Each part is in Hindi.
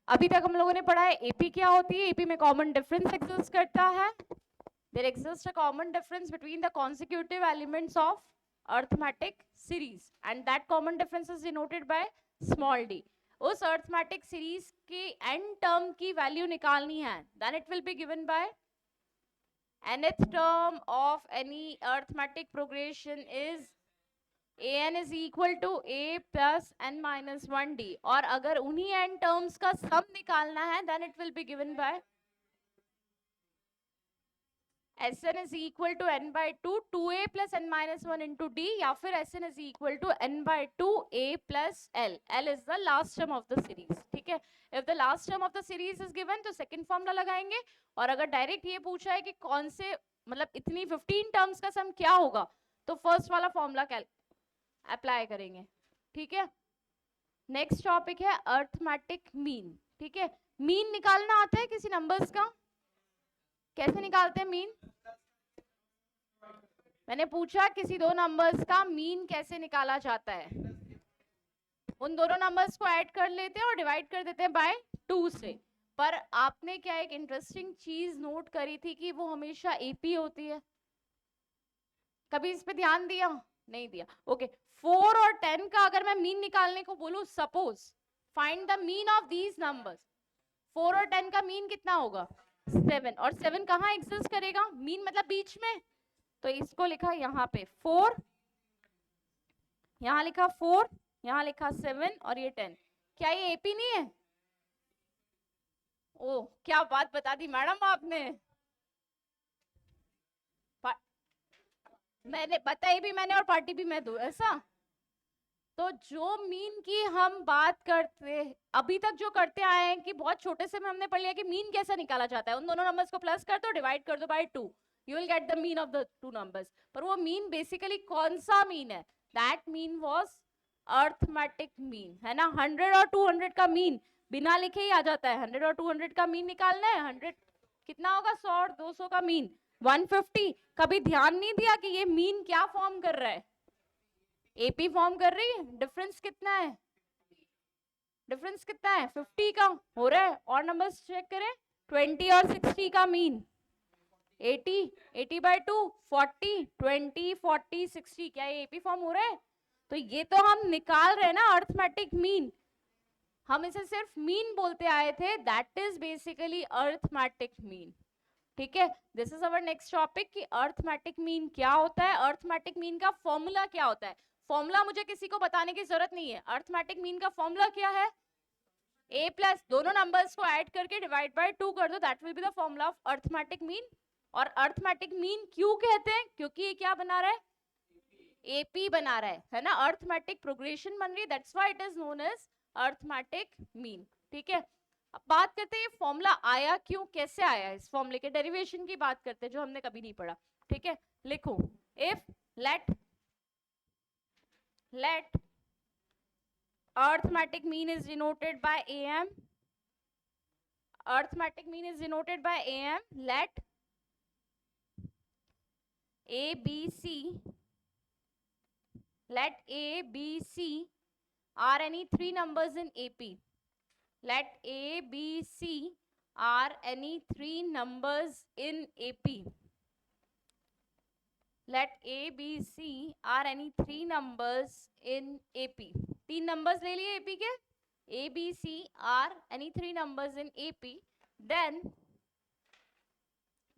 अभी तक हम लोगों ने पढ़ा है एपी क्या होती है. एपी में कॉमन डिफरेंस एग्जिस्ट करता है. There exist a common difference between the consecutive elements of arithmetic series and that common difference is denoted by small d. उस अर्थमेटिक सीरीज के एंड टर्म की वैल्यू निकालनी है. Then it will be given by nth term of any arithmetic progression is an is equal to a plus n minus 1d. और अगर उन्हीं n terms का sum निकालना है then it will be given by Sn is equal to n by 2 2a plus n minus 1 into d, या फिर Sn is equal to n by 2 a plus l. L is the last term of the series. ठीक है. If the last term of the series is given तो second formula लगाएंगे. और अगर डायरेक्ट ये पूछा है कि कौन से मतलब इतनी 15 टर्म्स का सम क्या होगा तो फर्स्ट वाला फॉर्मूला अप्लाई करेंगे. ठीक है. नेक्स्ट टॉपिक है अर्थमेटिक मीन. ठीक है. मीन निकालना आता है किसी नंबर्स का? कैसे निकालते हैं मीन? मैंने पूछा किसी दो नंबर्स का मीन कैसे निकाला जाता है. उन दोनों नंबर्स को ऐड कर लेते हैं और डिवाइड कर देते हैं बाय 2 से. पर आपने क्या एक इंटरेस्टिंग चीज नोट करी थी कि वो हमेशा एपी होती है. कभी इस पे ध्यान दिया? नहीं दिया. ओके. 4 और 10 का अगर मैं मीन निकालने को बोलूं, suppose find the mean of these numbers. 4 और 10 का मीन कितना होगा? 7. और 7 कहाँ एग्जिस्ट करेगा? मीन मतलब बीच में. तो इसको लिखा यहाँ पे 4, यहाँ लिखा 4, यहाँ लिखा 7 और ये 10. क्या ये एपी नहीं है? ओ, क्या बात बता दी मैडम आपने. मैंने बताई भी मैंने और पार्टी भी मैं दूं ऐसा. तो जो मीन की हम बात करते अभी तक जो करते आए हैं कि बहुत छोटे से में हमने पढ़ लिया कि मीन कैसा निकाला जाता है. उन दोनों नंबर्स को प्लस कर दो, डिवाइड कर दो by 2, you will get the mean of the two numbers. पर वो मीन बेसिकली कौन सा मीन है? That mean was arithmetic mean, है ना. 100 और 200 का मीन बिना लिखे ही आ जाता है. 100 और 200 का मीन निकालना है. 100 कितना होगा? 100 और 200 का मीन 150. कभी ध्यान नहीं दिया कि ये मीन क्या फॉर्म कर रहा है? एपी फॉर्म कर रही है. डिफरेंस कितना है? डिफरेंस कितना है? 50 का हो रहा है. और नंबर्स चेक करें. 20 और 60 का मीन 80, 80 by 2 40, 20 40 60. क्या ये एपी फॉर्म हो रहा है? तो ये तो हम निकाल रहे हैं ना अर्थमेटिक मीन. हम इसे सिर्फ मीन बोलते आए थे. That is basically arithmetic mean. ठीक है. This is our next topic कि अर्थमेटिक मीन क्या होता है, अर्थमेटिक मीन का फॉर्मूला क्या होता है. फॉर्मूला मुझे किसी को बताने की जरूरत नहीं है. अर्थमेटिक मीन का फॉर्मूला क्या है? a प्लस दोनों नंबर्स को ऐड करके डिवाइड बाय 2 कर दो. That will be the formula of arithmetic mean. और अर्थमेटिक मीन क्यों कहते हैं? क्योंकि ये क्या बना रहा है? एपी बना रहा है ना. अर्थमेटिक प्रोग्रेशन बन रही है. That's why it is known as arithmetic mean. ठीक है. अब बात करते हैं फॉर्मूला आया क्यों, कैसे आया. इस फॉर्मूले के डेरिवेशन की बात करते हैं जो हमने कभी नहीं पढ़ा. ठीक है. लिखो if late arithmetic mean is denoted by am. Arithmetic mean is denoted by am. Let a b c are any three numbers in ap. Let a b c are any three numbers in ap. Let a b c are any three numbers in ap. तीन नंबर्स ले लिए एपी के. a b c are any three numbers in ap. Then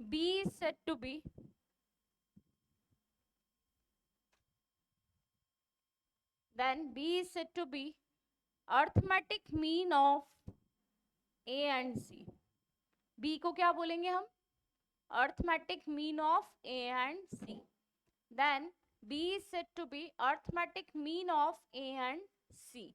b is said to be arithmetic mean of a and c. b को क्या बोलेंगे हम? arithmetic mean of a and c. Then b is said to be arithmetic mean of a and c.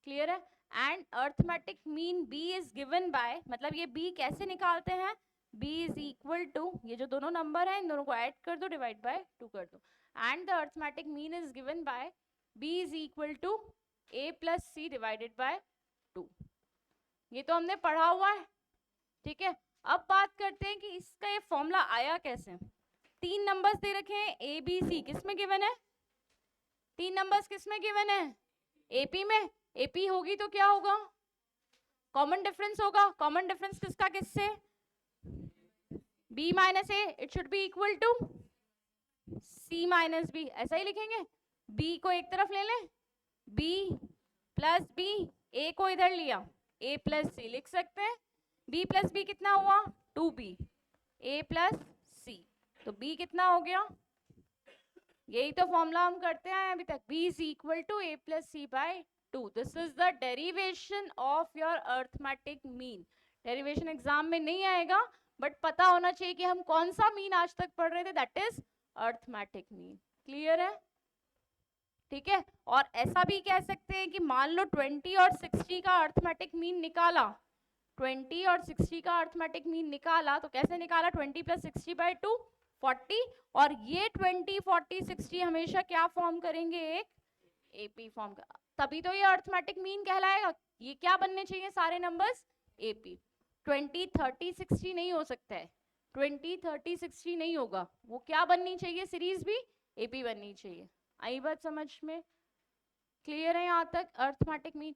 Clear है. And arithmetic mean b is given by, मतलब ये b कैसे निकालते हैं? b is equal to, ये जो दोनों नंबर है इन दोनों को ऐड कर दो, डिवाइड बाय 2 कर दो. And the arithmetic mean is given bye b is equal to a plus c divided by 2. ये तो हमने पढ़ा हुआ है. ठीक है. अब बात करते हैं कि इसका ये फॉर्मूला आया कैसे. तीन नंबर्स दे रखे हैं ए बी सी. किस में गिवन है? तीन नंबर्स किस में गिवन है? एपी में. एपी होगी तो क्या होगा? कॉमन डिफरेंस होगा, कॉमन डिफरेंस किसका किससे, b minus A, it should be equal to c minus B, ऐसा ही लिखेंगे, b को एक तरफ ले लें, b प्लस बी, a को इधर लिया, a प्लस सी लिख सकते हैं, b प्लस बी कितना हुआ 2b, a प्लस सी, तो b कितना हो गया, यही तो फॉर्मूला हम करते हैं अभी तक, b is equal to a plus C by 2. This is the derivation of your arithmetic mean. Derivation exam में नहीं आएगा, बट पता होना चाहिए कि हम कौन सा मीन आज तक पढ़ रहे थे, that is arithmetic mean. Clear है? ठीक है. और ऐसा भी कह सकते हैं कि मान लो 20 और 60 का अर्थमेटिक मीन निकाला, 20 और 60 का अर्थमेटिक मीन निकाला, तो कैसे निकाला, 20 प्लस 60 बाई 2 40, और ये 20 40 60 हमेशा क्या फॉर्म करेंगे, एक एपी फॉर्म का, तभी तो ये अर्थमेटिक मीन कहलाएगा. ये क्या बनने चाहिए सारे नंबर्स, एपी. 20 30 60 नहीं हो सकता है, 20 30 60 नहीं होगा, वो क्या बननी चाहिए, सीरीज भी एपी बननी चाहिए. आई बात समझ में? क्लियर है यहाँ तक अर्थमेटिक मीन?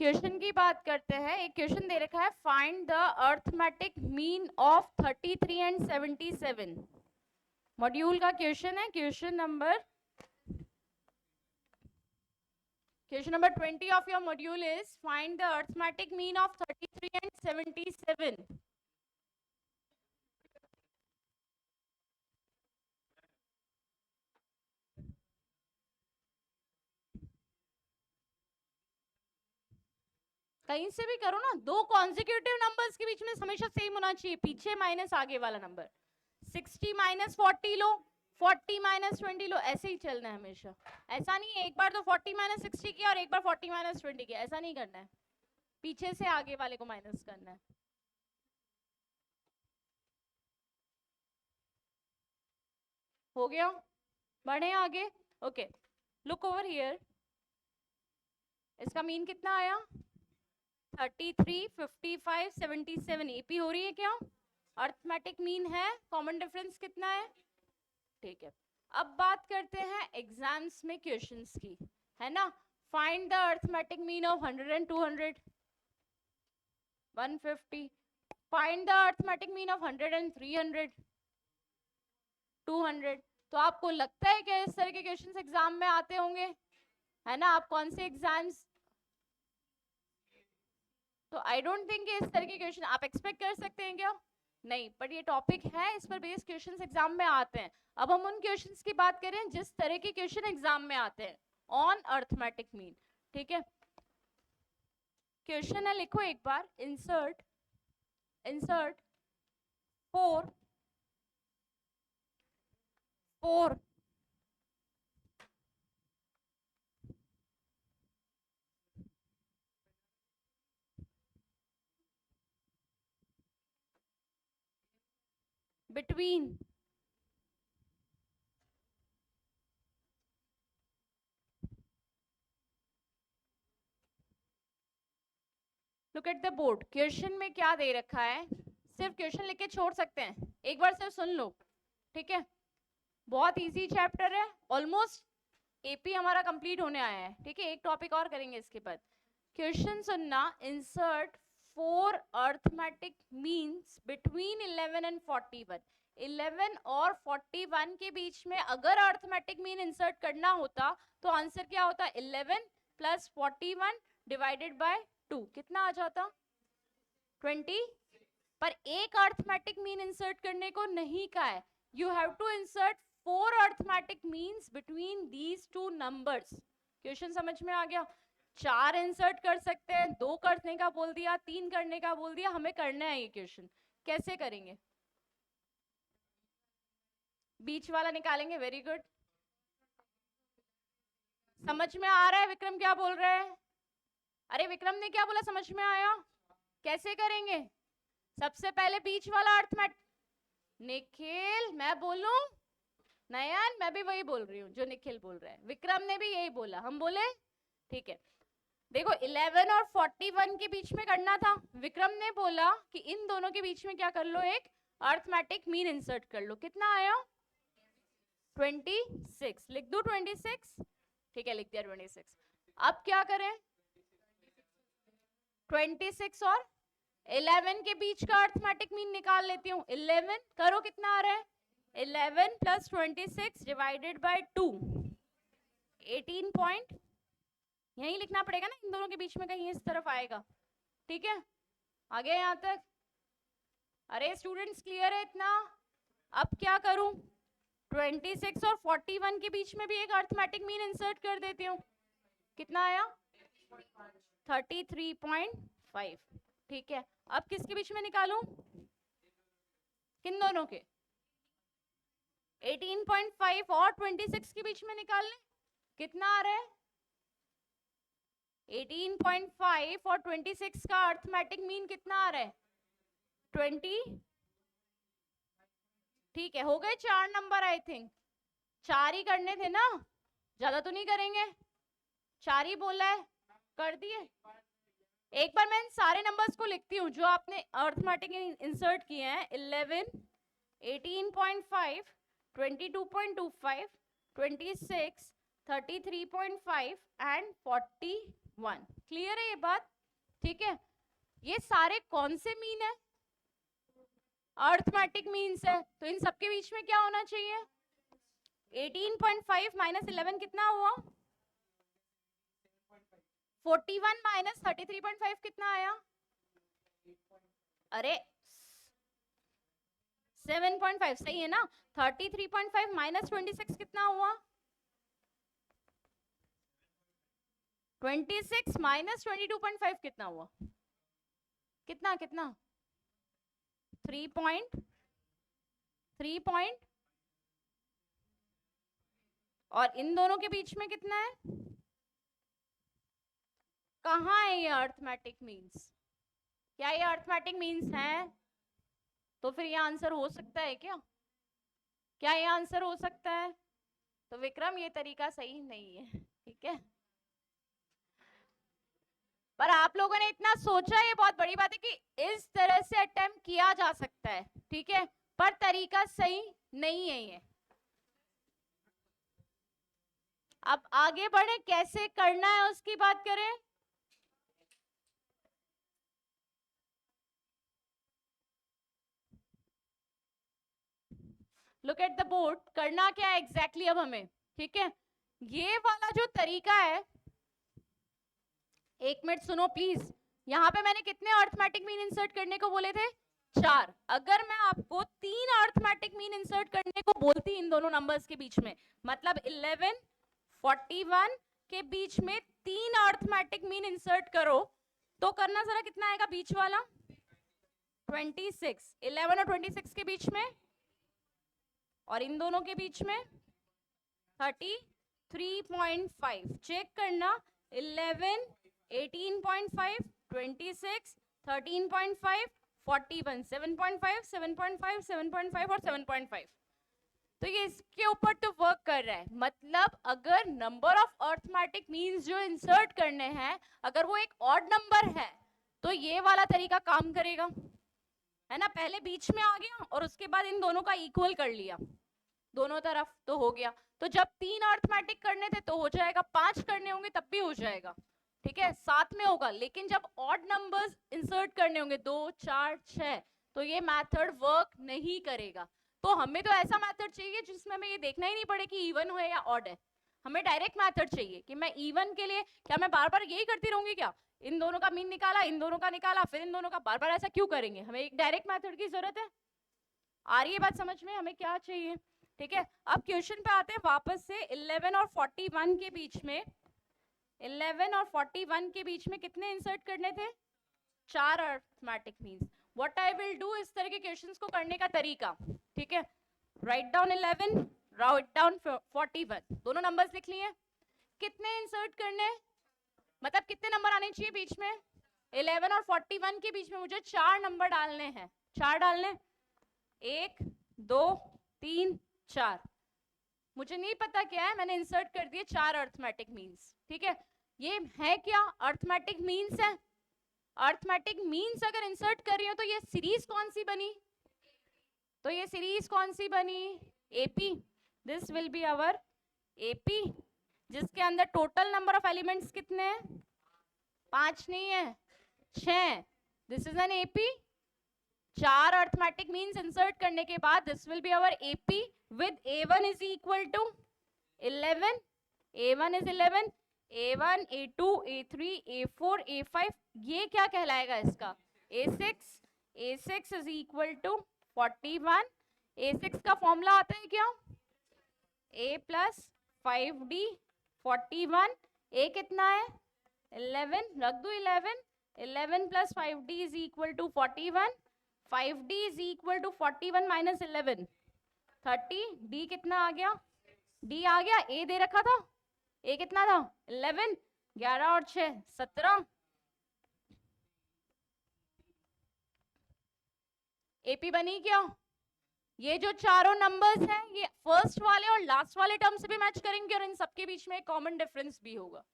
क्वेश्चन की बात करते हैं. एक क्वेश्चन दे रखा है, find the arithmetic mean of 33 and 77. Module का क्वेश्चन है, question number 20 of your module is find the arithmetic mean of 33 and 77. कहीं से भी करो ना, दो कॉन्जिक्यूटिव नंबर्स के बीच में हमेशा सेम होना चाहिए, पीछे माइनस आगे वाला नंबर. 60 माइनस 40 लो, 40 माइनस 20 लो, ऐसे ही चलना है हमेशा. ऐसा नहीं है एक बार तो 40 माइनस 60 किया और एक बार 40 माइनस 20 किया, ऐसा नहीं करना है, पीछे से आगे वाले को माइनस करना है. हो गया? बढ़े आगे. Okay, look over here. इसका मीन कितना आया, 33 55 77. एपी हो रही है क्या, अर्थमेटिक मीन है, कॉमन डिफरेंस कितना है, ठीक है. अब बात करते हैं एग्जाम्स में क्वेश्चंस की, है ना. Find the arithmetic mean of 100 and 200, 150. Find the arithmetic mean of 100 and 300, 200. तो आपको लगता है कि इस तरह के क्वेश्चंस एग्जाम में आते होंगे, है ना. आप कौन से एग्जाम्स, तो आई डोंट थिंक इस तरह के क्वेश्चन आप एक्सपेक्ट कर सकते हैं क्या, नहीं. बट ये टॉपिक है, इस पर बेस्ड क्वेश्चंस एग्जाम में आते हैं. अब हम उन क्वेश्चंस की बात करें जिस तरह के क्वेश्चन एग्जाम में आते हैं ऑन अर्थमेटिक मीन. ठीक है, क्वेश्चन है, लिखो एक बार. Insert 4 between look at the board. Question में क्या दे रखा है, सिर्फ क्वेश्चन लिख के छोड़ सकते हैं, एक बार सिर्फ सुन लो. ठीक है, बहुत इजी चैप्टर है, ऑलमोस्ट एपी हमारा कंप्लीट होने आया है. ठीक है, एक टॉपिक और करेंगे इसके बाद. क्वेश्चन सुनना. Insert 4 arithmetic means between 11 and 41. 11 और 41 के बीच में अगर अर्थमेटिक मीन इंसर्ट करना होता तो आंसर क्या होता, 11 प्लस 41 डिवाइडेड बाय 2, कितना आ जाता, 20. पर एक अर्थमेटिक मीन इंसर्ट करने को नहीं कहा है, you have to insert 4 arithmetic means between these 2 numbers. Question समझ में आ गया. 4 इंसर्ट कर सकते हैं, 2 करने का बोल दिया, 3 करने का बोल दिया, हमें करना है ये क्वेश्चन. कैसे करेंगे, बीच वाला निकालेंगे. वेरी गुड, समझ में आ रहा है विक्रम क्या बोल रहा है. अरे विक्रम ने क्या बोला, समझ में आया. कैसे करेंगे, सबसे पहले बीच वाला अर्थमेटिक. निखिल मैं बोलूं, नयन मैं भी वही बोल रही हूँ जो निखिल बोल रहा है, विक्रम ने भी यही बोला, हम बोले. ठीक है, देखो 11 और 41 के बीच में करना था, विक्रम ने बोला कि इन दोनों के बीच में क्या कर लो, एक अर्थमेटिक मीन इंसर्ट कर लो. कितना आया, 26. लिख दो 26. ठीक है, लिख दिया 26. अब क्या करें, 26 और 11 के बीच का अर्थमेटिक मीन निकाल लेती हूँ। 11 करो कितना आ रहा है, 11 प्लस 26 डिवाइडेड बाय 2, 18 पॉइंट, यही लिखना पड़ेगा ना, इन दोनों के बीच में कहीं इस तरफ आएगा। ठीक है, आ गया यहाँ तक? अरे स्टूडेंट्स क्लियर है इतना? अब क्या करूं, 26 और 41 के बीच में भी एक अर्थमेटिक मीन इंसर्ट कर देती हूँ। कितना आया, 33.5। ठीक है, अब किसके बीच में निकालूं, किन दोनों के, 18.5 और 26 के बीच में निकाल लें। कितना आ रहा है, 18.5 और 26 का अर्थमेटिक मीन कितना आ रहा है, 20। ठीक है, हो गए 4 नंबर, आई थिंक 4 ही करने थे ना, ज्यादा तो नहीं करेंगे, 4 ही बोला है, कर दिए। एक बार मैं इन सारे नंबर्स को लिखती हूँ जो आपने अर्थमेटिक इंसर्ट किए हैं। 11, 18.5, 22.25, 26, 33.5 एंड 41। क्लियर है ये बात? ठीक है, ये सारे कौन से मीन है, अर्थमेटिक मीन्स है, तो इन सबके बीच में क्या होना चाहिए, 18.5 माइनस 11 कितना हुआ, 41 माइनस 33.5 कितना आया, अरे 7.5 सही है ना। 33.5 माइनस 26 कितना हुआ, 26 माइनस 22.5 कितना हुआ, कितना कितना 3 पॉइंट, और इन दोनों के बीच में कितना है, कहाँ है ये अर्थमेटिक मीन्स, क्या ये अर्थमेटिक मीन्स है? तो फिर ये आंसर हो सकता है क्या, क्या ये आंसर हो सकता है? तो विक्रम ये तरीका सही नहीं है। ठीक है, पर आप लोगों ने इतना सोचा, ये बहुत बड़ी बात है कि इस तरह से अटेम्प्ट किया जा सकता है। ठीक है, पर तरीका सही नहीं है ये। अब आगे बढ़े, कैसे करना है उसकी बात करें। लुक एट द बोर्ड, करना क्या है एग्जैक्टली अब हमें। ठीक है, ये वाला जो तरीका है, एक मिनट सुनो प्लीज, यहाँ पे मैंने कितने अर्थमेटिक मीन इंसर्ट करने को बोले थे, 4। अगर मैं आपको 3 अर्थमेटिक मीन इंसर्ट करने को बोलती इन दोनों नंबर्स के बीच में, मतलब 11, 41 के बीच में 3 अर्थमेटिक मीन इंसर्ट करो, तो करना जरा कितना आएगा बीच वाला, 26। 11 और 26 के बीच में, और इन दोनों के बीच में 33.5। चेक करना, 11, 18.5, 26, 13.5, 41, 7.5, 7.5, 7.5 और 7.5। तो ये इसके ऊपर तो वर्क कर रहा है। मतलब अगर नंबर ऑफ अर्थमेटिक मीन्स जो इंसर्ट करने हैं, अगर वो एक ऑड नंबर है, तो ये वाला तरीका काम करेगा, है ना। पहले बीच में आ गया और उसके बाद इन दोनों का इक्वल कर लिया दोनों तरफ, तो हो गया। तो जब 3 अर्थमेटिक करने थे तो हो जाएगा, 5 करने होंगे तब भी हो जाएगा। ठीक है, 7 में होगा। लेकिन जब ऑड नंबर्स इंसर्ट करने होंगे 2, 4, 6, तो ये मेथड वर्क नहीं करेगा। तो हमें तो ऐसा मेथड चाहिए जिसमें हमें ये देखना ही नहीं पड़े कि इवन है या ऑड है। हमें डायरेक्ट मेथड चाहिए कि मैं इवन के लिए, क्या मैं बार बार यही करती रहूंगी क्या, इन दोनों का मीन निकाला, इन दोनों का निकाला, फिर इन दोनों का, बार बार ऐसा क्यों करेंगे। हमें एक डायरेक्ट मेथड की जरूरत है। आ रही है बात समझ में, हमें क्या चाहिए। ठीक है, अब क्वेश्चन पे आते हैं वापस से। 11 और 41 के बीच में, 11 और 41 के बीच में कितने इंसर्ट करने थे, 4 arithmetic means. What I will do, इस तरह के क्वेश्चंस को करने का तरीका। ठीक है, राइट डाउन 11, राइट डाउन 41, दोनों नंबर्स लिख लिए। कितने इंसर्ट करने, मतलब कितने नंबर आने चाहिए बीच में, 11 और 41 के बीच में मुझे 4 नंबर डालने हैं। 4 डालने, 1, 2, 3, 4। मुझे नहीं पता क्या है, मैंने इंसर्ट कर दिए 4 अर्थमेटिक मीन्स। ठीक है, ये है क्या, अर्थमेटिक मीन्स है। अर्थमेटिक मीन्स अगर इंसर्ट कर रही हो तो ये सीरीज कौन सी बनी, तो ये सीरीज कौन सी बनी, AP. This will be our AP, जिसके अंदर टोटल नंबर ऑफ एलिमेंट्स कितने हैं, 5 नहीं है, 6, this is an AP. 4 arithmetic means insert करने के बाद this will be our AP with A1 is equal to 11, A1 is 11, A1, A2, A3, A4, A5, ये क्या कहलाएगा इसका A6, A6 is equal to 41, A6 का फॉर्मूला आता है क्या A प्लस 5D 41, A कितना है 11, रख दो 11, 11 plus 5D is equal to 41, 5D is equal to 41 minus 11 30, D कितना आ गया, D आ गया, A दे रखा था, A कितना था 11, 11 और 6 17, AP बनी क्या। ये जो चारों नंबर्स हैं ये फर्स्ट वाले और लास्ट वाले टर्म से भी मैच करेंगे और इन सबके बीच में कॉमन डिफरेंस भी होगा।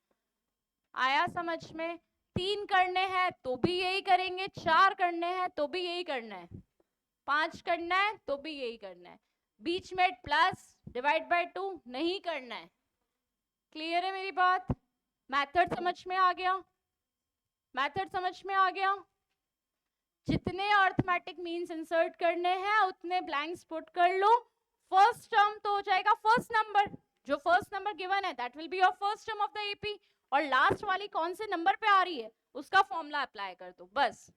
आया समझ में। 3 करने हैं तो भी यही करेंगे, 4 करने हैं तो भी यही करना है, 5 करना है तो भी यही करना है, बीच में प्लस डिवाइड बाय 2 नहीं करना है। क्लियर है मेरी बात। मेथड समझ में आ गया, मेथड समझ में आ गया। जितने अर्थमेटिक मीन्स इंसर्ट करने हैं उतने ब्लैंक्स पुट कर लो। फर्स्ट टर्म तो हो जाएगा फर्स्ट नंबर, जो फर्स्ट नंबर गिवन है that will be your first term of the AP, और लास्ट वाली कौन से नंबर पे आ रही है उसका फॉर्मूला अप्लाई कर दो, बस।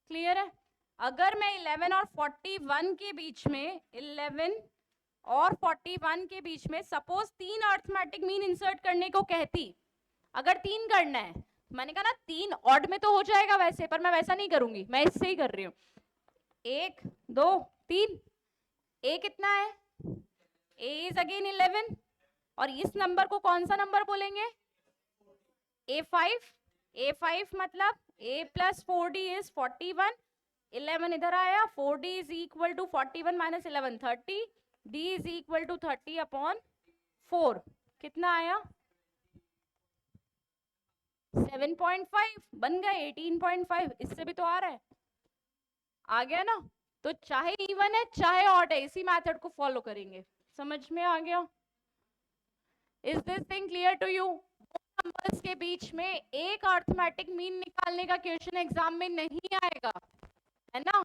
क्लियर है। अगर मैं 11 और 41 के बीच में 11 और 41 के बीच में सपोज 3 अर्थमेटिक मीन इंसर्ट करने को कहती, अगर 3 करना है, मैंने कहा ना 3 ऑड में तो हो जाएगा वैसे, पर मैं वैसा नहीं करूंगी, मैं इससे ही कर रही हूँ। 1 2 3, A कितना है, A इज अगेन 11, और इस नंबर को कौन सा नंबर बोलेंगे A5, A5 मतलब A प्लस 4D इज 41, 11 इधर आया, 4D is equal to 41 minus 11 30, D is equal to 30 upon 4, कितना आया 7.5, बन गए 18.5, इससे भी तो आ रहा है, आ गया ना। तो चाहे इवन है चाहे ऑड है, इसी मेथड को फॉलो करेंगे। समझ में आ गया। Is this thing clear to you. Numbers के बीच में एक अर्थमेटिक मीन निकालने का क्वेश्चन एग्जाम में नहीं आएगा, है ना,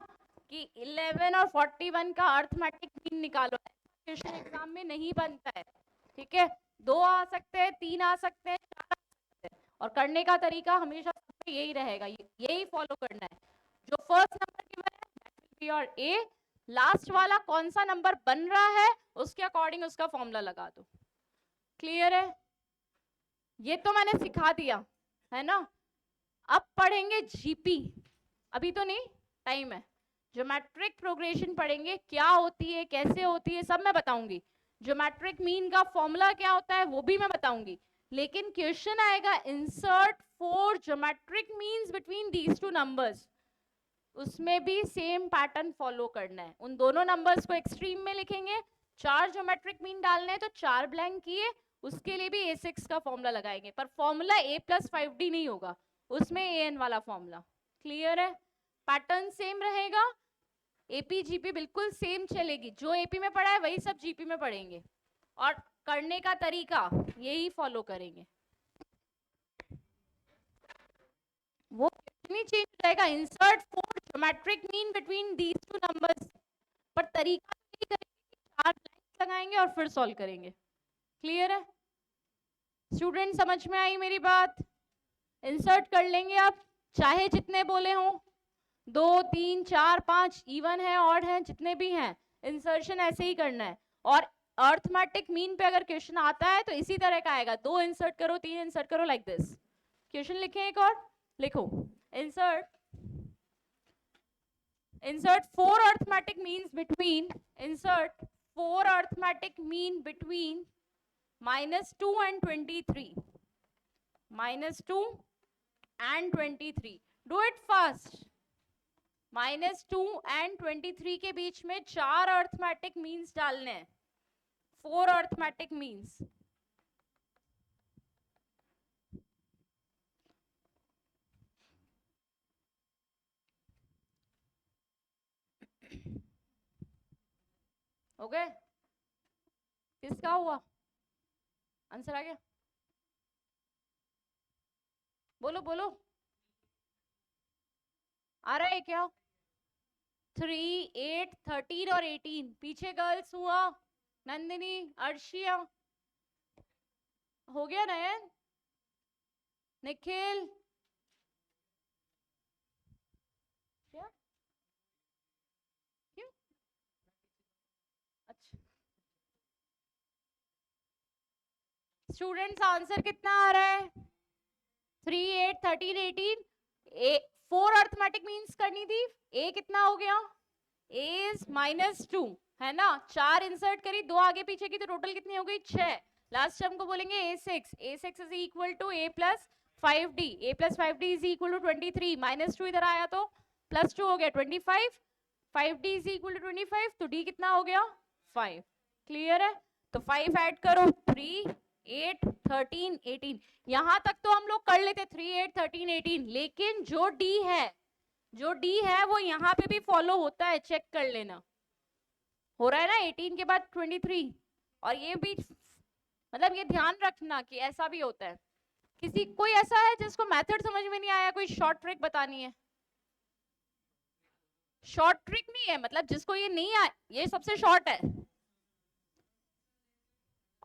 कि 11 और 41 का अर्थमेटिक मीन निकालो, क्वेश्चन एग्जाम में नहीं बनता है। ठीक है, 2 आ सकते हैं, 3 आ सकते हैं, 4 आ सकते हैं, और करने का तरीका हमेशा यही रहेगा, यही फॉलो करना है। जो फर्स्ट नंबर गिवन है that will be your A, last वाला कौन सा नंबर बन रहा है उसके अकॉर्डिंग उसका फॉर्मूला लगा दो। क्लियर है। ये तो मैंने सिखा दिया है ना। अब पढ़ेंगे जीपी, अभी तो नहीं, टाइम है। ज्योमेट्रिक प्रोग्रेशन पढ़ेंगे, क्या होती है कैसे होती है सब मैं बताऊंगी। ज्योमेट्रिक मीन का फॉर्मूला क्या होता है वो भी मैं बताऊंगी, लेकिन क्वेश्चन आएगा insert 4 geometric means between these two numbers, उसमें भी सेम पैटर्न फॉलो करना है। उन दोनों नंबर्स को एक्सट्रीम में लिखेंगे, 4 ज्योमेट्रिक मीन डालने हैं तो 4 ब्लैंक किए, उसके लिए भी A6 का फॉर्मूला लगाएंगे, पर फॉर्मूला A प्लस 5D नहीं होगा, उसमें AN वाला फॉर्मूला। क्लियर है। पैटर्न सेम रहेगा, AP GP बिल्कुल सेम चलेगी, जो AP में पढ़ा है वही सब GP में पढ़ेंगे, और करने का तरीका यही फॉलो करेंगे, वो नहीं चेंज हो जाएगा। Insert 4 geometric mean between these two numbers, पर तरीका यही करेंगे कि 4 लाइंस लगाएंगे और फिर सॉल्व करेंगे। क्लियर है स्टूडेंट, समझ में आई मेरी बात। इंसर्ट कर लेंगे आप, चाहे जितने बोले हों, 2 3 4 5, इवन है ऑड है जितने भी हैं, इंसर्शन ऐसे ही करना है। और अर्थमेटिक मीन पे अगर क्वेश्चन आता है तो इसी तरह का आएगा, 2 इंसर्ट करो 3 इंसर्ट करो, लाइक दिस। क्वेश्चन लिखें एक और, लिखो insert 4 arithmetic means between, insert 4 arithmetic mean between -2 and 23, -2 and 23, do it fast। -2 and 23 के बीच में 4 अर्थमेटिक मीन्स डालने हैं, 4 अर्थमेटिक मीन्स। ओके, किसका हुआ, आंसर आ गया, बोलो बोलो। आ रहा है क्या? 3, 8, 13 और 18 पीछे गर्ल्स हुआ, नंदिनी, अर्शिया, हो गया नयन, निखिल, क्या क्यों? अच्छा स्टूडेंट्स आंसर कितना आ रहा है? 3, 8, 13, 18, 4 अर्थमेटिक मीन्स करनी थी, ए कितना हो गया? ए इज -2 है ना, 4 इंसर्ट करी, 2 आगे पीछे की, तो टोटल कितनी हो गई? 6। लास्ट टर्म को बोलेंगे a6 is equal to a plus 5d, a plus 5d is equal to 23, -2 इधर आया तो +2 हो गया 25, 5d इज इक्वल टू 25, तो d कितना हो गया? 5। क्लियर है? तो 5 ऐड करो, 3, 8, 13, 18, यहां तक तो हम लोग कर लेते 3, 8, 13, 18, लेकिन जो D है वो यहाँ पे भी फॉलो होता है, चेक कर लेना। हो रहा है ना 18 के बाद 23, और ये भी मतलब ये ध्यान रखना कि ऐसा भी होता है। किसी कोई ऐसा है जिसको मेथड समझ में नहीं आया, कोई शॉर्ट ट्रिक बतानी है? शॉर्ट ट्रिक नहीं है, मतलब जिसको ये नहीं आया, ये सबसे शॉर्ट है।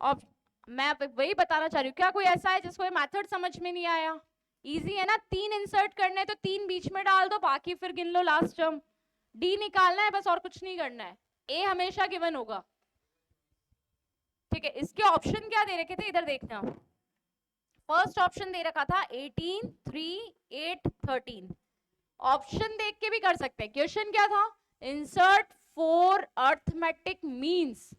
और मैं वही बताना चाह रही हूँ, क्या कोई ऐसा है जिसको ये मेथड समझ में नहीं आया? इजी है ना, 3 इंसर्ट करने हैं तो 3 बीच में डाल दो, बाकी फिर गिन लो लास्ट टर्म। डी निकालना है बस, और कुछ नहीं करना है। ए हमेशा गिवन होगा। ठीक है, इसके ऑप्शन क्या दे रखे थे इधर देखना। फर्स्ट ऑप्शन दे रखा था 18, 3, 8, 13। ऑप्शन देख के भी कर सकते हैं। क्वेश्चन क्या था? Insert 4 arithmetic means,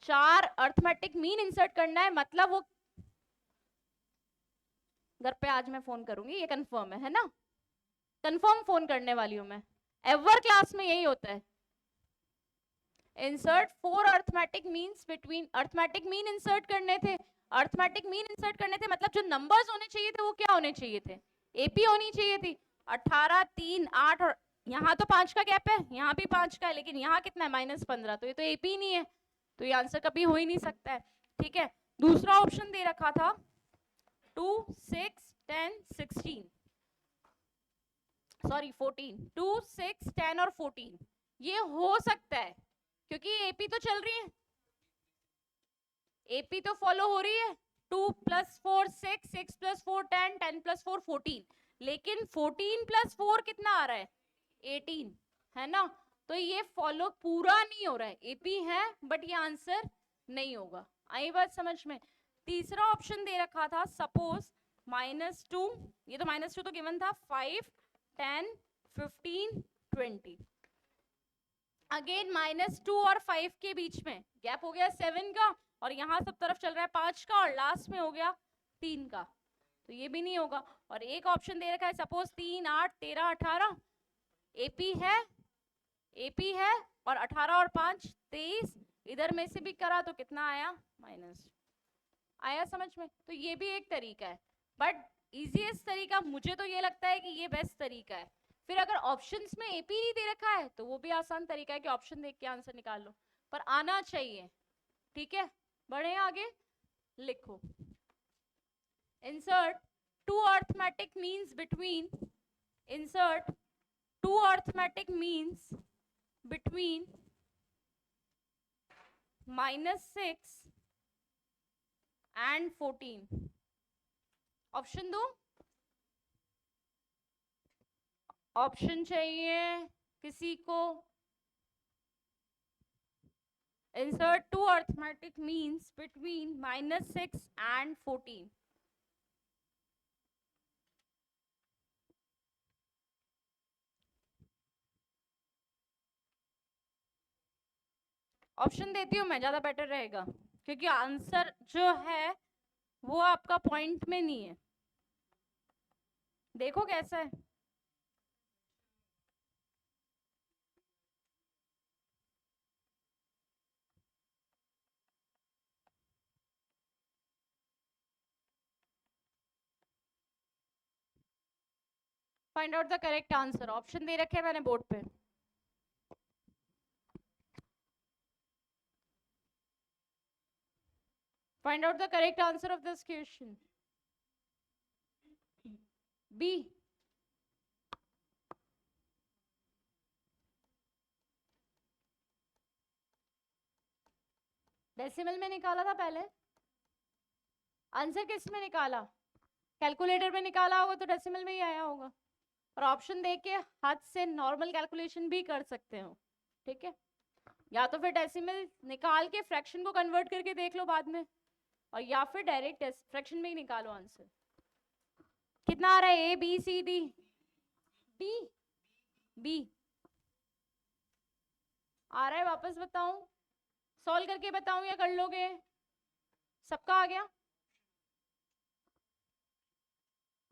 4 arithmetic mean insert करना है, मतलब वो घर पे आज मैं फोन करूंगी, ये कंफर्म है ना? कंफर्म फोन करने वाली हूं मैं, एवर क्लास में यही होता है। Insert 4 arithmetic means between, arithmetic mean insert करने थे, अर्थमेटिक मीन इंसर्ट करने थे, मतलब जो नंबर्स होने चाहिए थे वो क्या होने चाहिए थे? एपी होनी चाहिए थी। 18, 3, 8, और यहाँ तो 5 का गैप है, यहाँ भी 5 का है, लेकिन यहाँ कितना है? -15, तो ये तो एपी नहीं है, तो ये आंसर कभी हो ही नहीं सकता है। ठीक है, दूसरा ऑप्शन दे रखा था 2, 6, 10, 16, सॉरी 14, 2, 6, 10 और 14, ये हो सकता है क्योंकि एपी तो चल रही है, एपी तो फॉलो हो रही है। 2 + 4 6, 6 + 4 10, 10 + 4 14, लेकिन 14 + 4 कितना आ रहा है? 18, है ना? तो ये फॉलो पूरा नहीं हो रहा है, एपी है बट ये आंसर नहीं होगा। आई बात समझ में? तीसरा ऑप्शन दे रखा था सपोज -2, ये तो -2 तो गिवन था, 5, 10, 15, 20, अगेन -2 और 5 के बीच में गैप हो गया 7 का, और यहां सब तरफ चल रहा है 5 का, और लास्ट में हो गया 3 का, तो ये भी नहीं होगा। और एक ऑप्शन दे रखा है सपोज 3, 8, 13, 18, एपी है, और 18 और 5 23, इधर में से भी करा तो कितना आया? माइनस। आया समझ में? तो ये भी एक तरीका है, बट इजीएस्ट तरीका मुझे तो ये लगता है कि ये बेस्ट तरीका है। फिर अगर ऑप्शंस में एपी नहीं दे रखा है तो वो भी आसान तरीका है कि ऑप्शन देख के आंसर निकाल लो, पर आना चाहिए। ठीक है, बढ़े आगे, लिखो insert 2 arithmetic means between, insert 2 arithmetic means between -6 and 14। Option दो, ऑप्शन चाहिए किसी को? Insert 2 arithmetic means between -6 and 14। Option देती हूँ मैं, ज्यादा बेटर रहेगा, क्योंकि आंसर जो है वो आपका पॉइंट में नहीं है। देखो कैसा है। Find out the correct answer, option दे रखे हैं मैंने बोर्ड पे। Find out the correct answer of this question. B. Decimal में निकाला था पहले, आंसर किस में निकाला, कैलकुलेटर में निकाला होगा तो डेसिमल में ही आया होगा, और ऑप्शन देख के हाथ से नॉर्मल कैलकुलेशन भी कर सकते हो, ठीक है। या तो फिर डेसिमल निकाल के फ्रैक्शन को कन्वर्ट करके देख लो बाद में, और या फिर डायरेक्ट फ्रैक्शन में ही निकालो आंसर। कितना आ रहा है, A B C D, D B आ रहा है, वापस बताऊं, सॉल्व करके बताऊं या कर लोगे, सबका आ गया।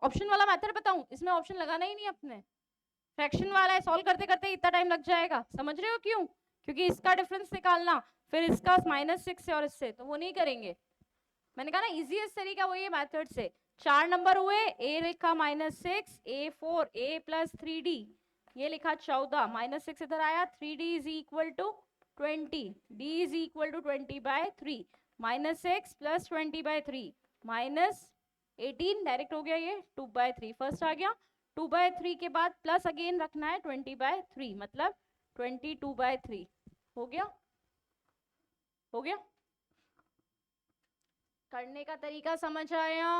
ऑप्शन वाला मेथड बताऊं, इसमें ऑप्शन लगाना ही नहीं अपने, फ्रैक्शन वाला है, सॉल्व करते करते इतना टाइम लग जाएगा, समझ रहे हो क्यों, क्योंकि इसका डिफरेंस निकालना फिर इसका -6 से और इससे, तो वो नहीं करेंगे। मैंने कहा ना इजीएस्ट तरीका वही है मेथड से। 4 नंबर हुए, ए लिखा -6, A4, A + 3D, ये लिखा 14, -6 इधर आया, 3D = 20, D = 20/3, -6 + 20/3 -18, डायरेक्ट हो गया ये 2/3, फर्स्ट आ गया, 2/3 के बाद प्लस अगेन रखना है 20/3, मतलब 22/3, हो गया, हो गया। करने का तरीका समझ आया,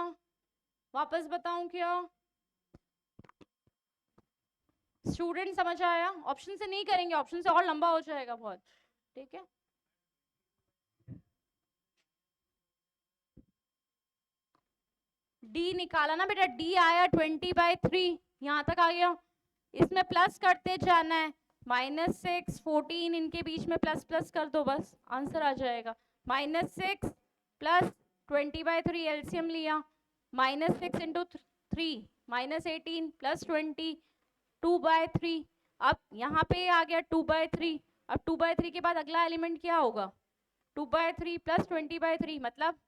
वापस बताऊं क्या, स्टूडेंट समझ आया, ऑप्शन से नहीं करेंगे, ऑप्शन से और लंबा हो जाएगा बहुत, ठीक है। डी निकाला ना बेटा, डी आया 20/3, यहां तक आ गया, इसमें प्लस करते जाना है, -6, 14, इनके बीच में प्लस प्लस कर दो, बस आंसर आ जाएगा, -6 + 20/3, एलसीएम लिया, -6 × 3 -18 + 20, 2/3, अब यहाँ पे आ गया 2/3, अब 2/3 के बाद अगला एलिमेंट क्या होगा, 2/3 + 20/3 मतलब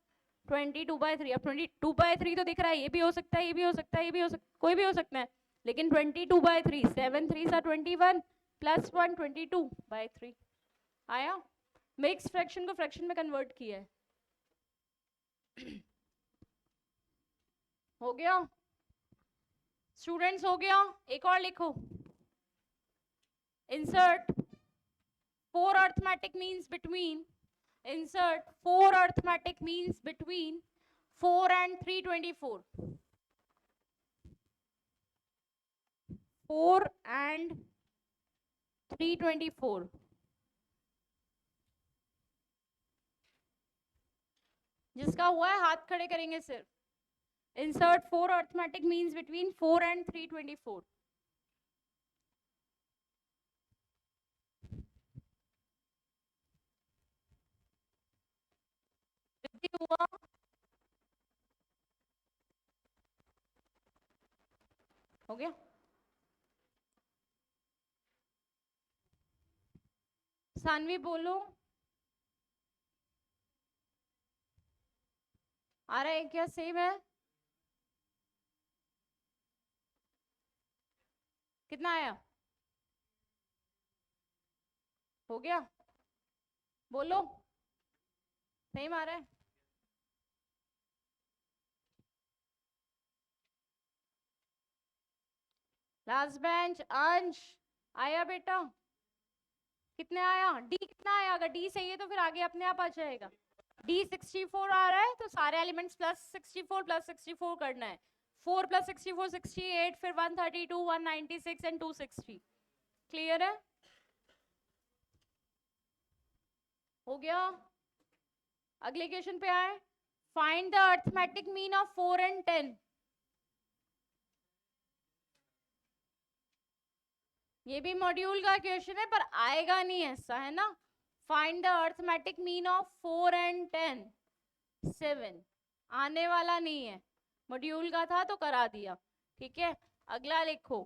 22/3, अब 22/3 तो दिख रहा है, ये भी हो सकता है, ये भी हो सकता है, ये भी हो सकता है, कोई भी हो सकता है, लेकिन 22/3, 7 3 21 + 1 22/3 आया, मिक्स फ्रैक्शन को फ्रैक्शन में कन्वर्ट किया है। हो गया स्टूडेंट्स, हो गया। एक और लिखो, insert 4 arithmetic means between, insert 4 arithmetic means between 4 and 324, 4 and 324, जिसका हुआ है हाथ खड़े करेंगे सिर्फ, insert 4 arithmetic means between 4 and 324, हुआ, हो गया, सानवी बोलो, आ रहा है क्या, सेम है, कितना आया, हो गया, बोलो, सेम आ रहा है, लास्ट बेंच अंश आया बेटा, कितने आया, डी कितना आया, अगर डी सही है तो फिर आगे अपने आप आ जाएगा, डी 64 आ रहा है, तो सारे एलिमेंट्स +64 +64 करना है, 4 + 64 68, फिर 132 196 एंड 260, क्लियर है, हो गया। अगले क्वेश्चन पे आए, find the arithmetic mean of 4 and 10, ये भी मॉड्यूल का क्वेश्चन है पर आएगा नहीं ऐसा, है ना, find the arithmetic mean of 4 and 10, 7 आने वाला नहीं है, मॉड्यूल का था तो करा दिया, ठीक है। अगला लिखो,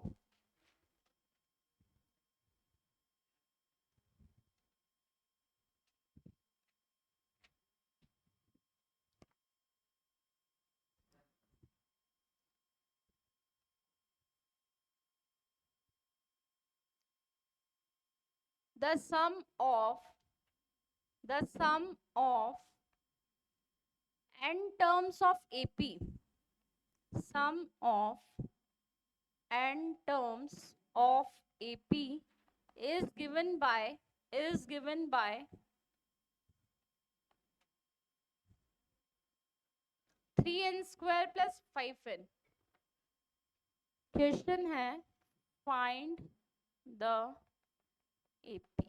the sum of n terms of AP, sum of n terms of AP is given by 3n² plus 5n। Question है find the AP।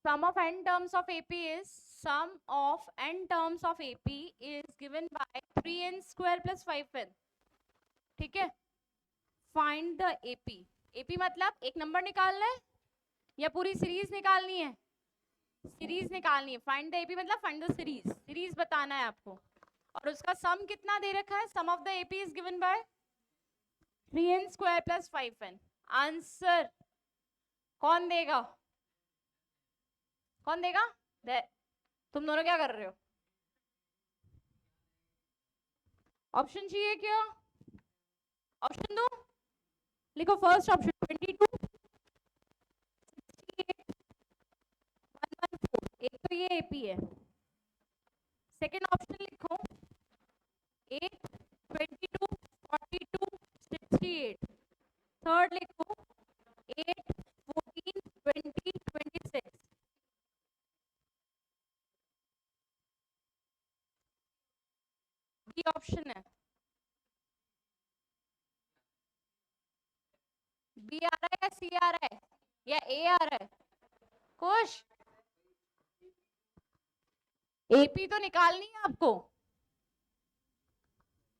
Sum of n terms of AP is sum of n terms of AP is given by 3n² plus 5n। ठीक है, फाइंड द AP। AP मतलब एक नंबर निकालना है या पूरी सीरीज निकालनी है? सीरीज निकालनी है। फाइंड द AP मतलब फाइंड द सीरीज, सीरीज बताना है आपको। और उसका सम कितना दे रखा है? Sum of the AP is given by 3n² plus 5n। Answer कौन देगा? कौन देगा? तुम दोनों क्या कर रहे हो? ऑप्शन चाहिए क्या? ऑप्शन दो, लिखो फर्स्ट ऑप्शन 22, 68, 114। एक तो ये AP है। सेकेंड ऑप्शन लिखो 8, 22, 42, 68। थर्ड लिखो 8, 14, 20, 26। ये ऑप्शन है। बी आ रहा है या सी आ रहा है या ए आ रहा है? खुश? एपी तो निकालनी है आपको।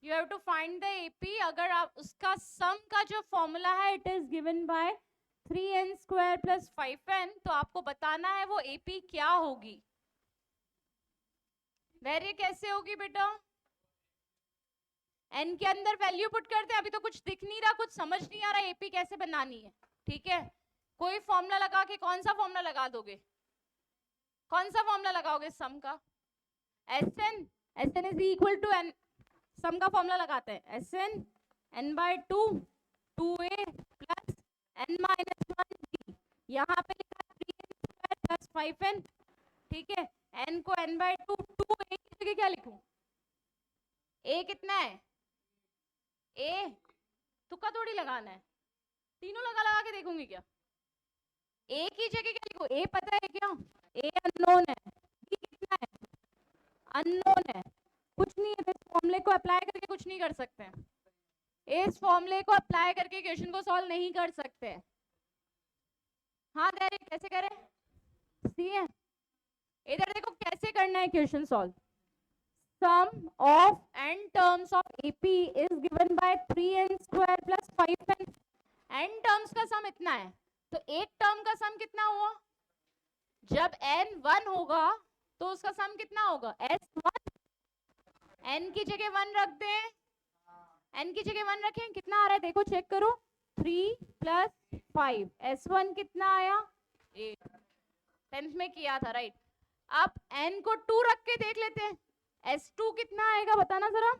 You have to find the AP. अगर आप उसका सम का जो फॉर्मूला है it is given by 3n² plus 5n, तो आपको बताना है वो एपी क्या होगी। वैल्यू कैसे होगी बेटा? n के अंदर वैल्यू पुट करते हैं। अभी तो कुछ दिख नहीं रहा, कुछ समझ नहीं आ रहा एपी कैसे बनानी है। ठीक है, कोई फॉर्मूला लगा के, कौन सा फॉर्मूला लगा दोगे? कौन सा फॉर्मूला लगाओगे सम का? Sn, Sn is equal to n। Sum का फॉर्मूला लगाते हैं Sn n/2 2a plus n-1b। यहाँ पे लिखा 3n² प्लस 5n। ठीक है, n को n/2 2a की जगह क्या लिखूं? a कितना है? a तुक्का थोड़ी लगाना है, तीनों लगा लगा के देखूंगी क्या? a की जगह क्या लिखूं? a पता है क्या? a अननोन है, b कितना है? अननोन है। कुछ नहीं है, इस फॉर्मूले को अप्लाई करके कुछ नहीं कर सकते हैं। इस फॉर्मूले को अप्लाई करके क्वेश्चन को सॉल्व नहीं कर सकते। हाँ डायरेक्ट कैसे करें? सी है, इधर देखो कैसे करना है question solve. Sum of n terms of AP is given by 3n² plus 5n। n terms का सम इतना है, तो एक टर्म का सम कितना हुआ? जब n 1 होगा तो उसका सम कितना होगा? S1। n की जगह 1 रख दें, n की जगह 1 रखें, कितना आ रहा है देखो, चेक करो। 3 प्लस 5, S1 कितना आया? 8। 10th में किया था राइट। अब n को 2 रख के देख लेते हैं, S2 कितना आएगा बताना जरा।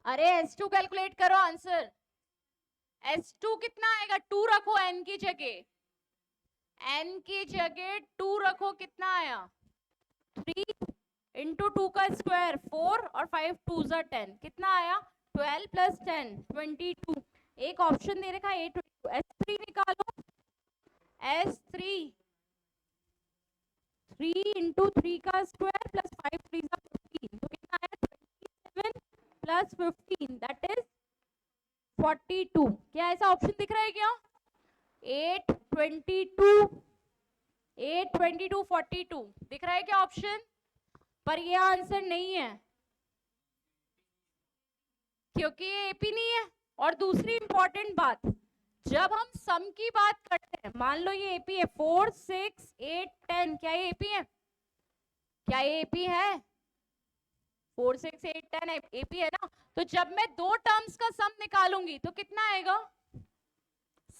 अरे S2 कैलकुलेट करो आंसर। S2 कितना आएगा? 2 रखो n की जगह, n की जगह 2 रखो, कितना आया? 3 इंटू 2 का स्क्वायर 4 और 5 2 ज़ा 10, कितना आया? 12 प्लस 10 22। एक ऑप्शन दे रखा है A22। S3 निकालो। S3 3 इंटू 3 का स्क्वायर प्लस 5 3 ज़ा 15, तो कितना आया? 27 प्लस 15 दैट इज 42। क्या ऐसा ऑप्शन दिख रहा है क्या? 8 22 8 22 42 दिख रहा है क्या ऑप्शन? पर ये आंसर नहीं है क्योंकि ये एपी नहीं है। और दूसरी इंपॉर्टेंट बात, जब हम सम की बात करते हैं, मान लो ये एपी है 4 6 8 10, क्या ये एपी है? क्या ये एपी है? 4 6 8 10 एपी है ना। तो जब मैं दो टर्म्स का सम निकालूंगी तो कितना आएगा?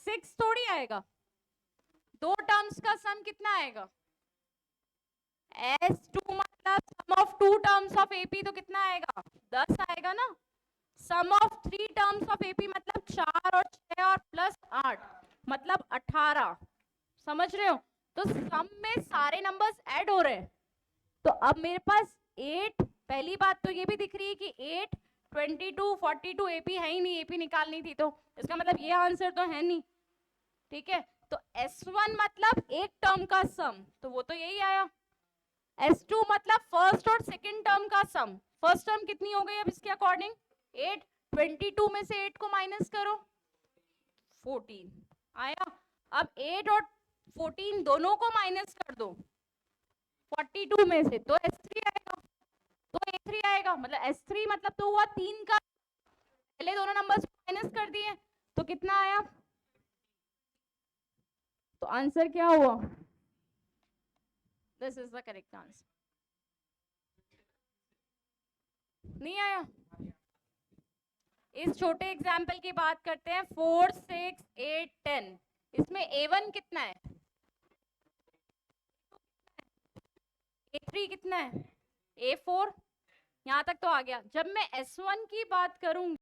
6 थोड़ी आएगा। दो टर्म्स का सम कितना आएगा? S2 मतलब sum of two terms of AP, तो कितना आएगा? 10 आएगा ना। Sum of 3 terms of AP मतलब 4 और 6 और प्लस 8 मतलब 18। समझ रहे हो? तो सम में सारे नंबर्स ऐड हो रहे हैं। तो अब मेरे पास 8, पहली बात तो ये भी दिख रही है कि 8 22 42 AP है ही नहीं, AP निकालनी थी, तो इसका मतलब ये आंसर तो है नहीं। ठीक है, तो S1 मतलब एक टर्म का सम, तो वो तो यही आया। S2 मतलब फर्स्ट और सेकंड टर्म का सम, फर्स्ट टर्म कितनी हो गई अब इसके अकॉर्डिंग 8, 22 में से 8 को माइनस करो 14 आया। अब 8 और 14 दोनों को माइनस कर दो 42 में से, तो S3 आएगा, तो A3 आएगा। मतलब S3 मतलब तो हुआ 3 का, पहले दोनों नंबर्स को माइनस कर दिए, तो कितना आया? तो आंसर क्या हुआ? This is the correct answer. नहीं आया? इस छोटे एग्जाम्पल की बात करते हैं, 4, 6, 8, 10। इसमें A1 कितना है, A3 कितना है, A4। यहां तक तो आ गया। जब मैं S1 की बात करूंगी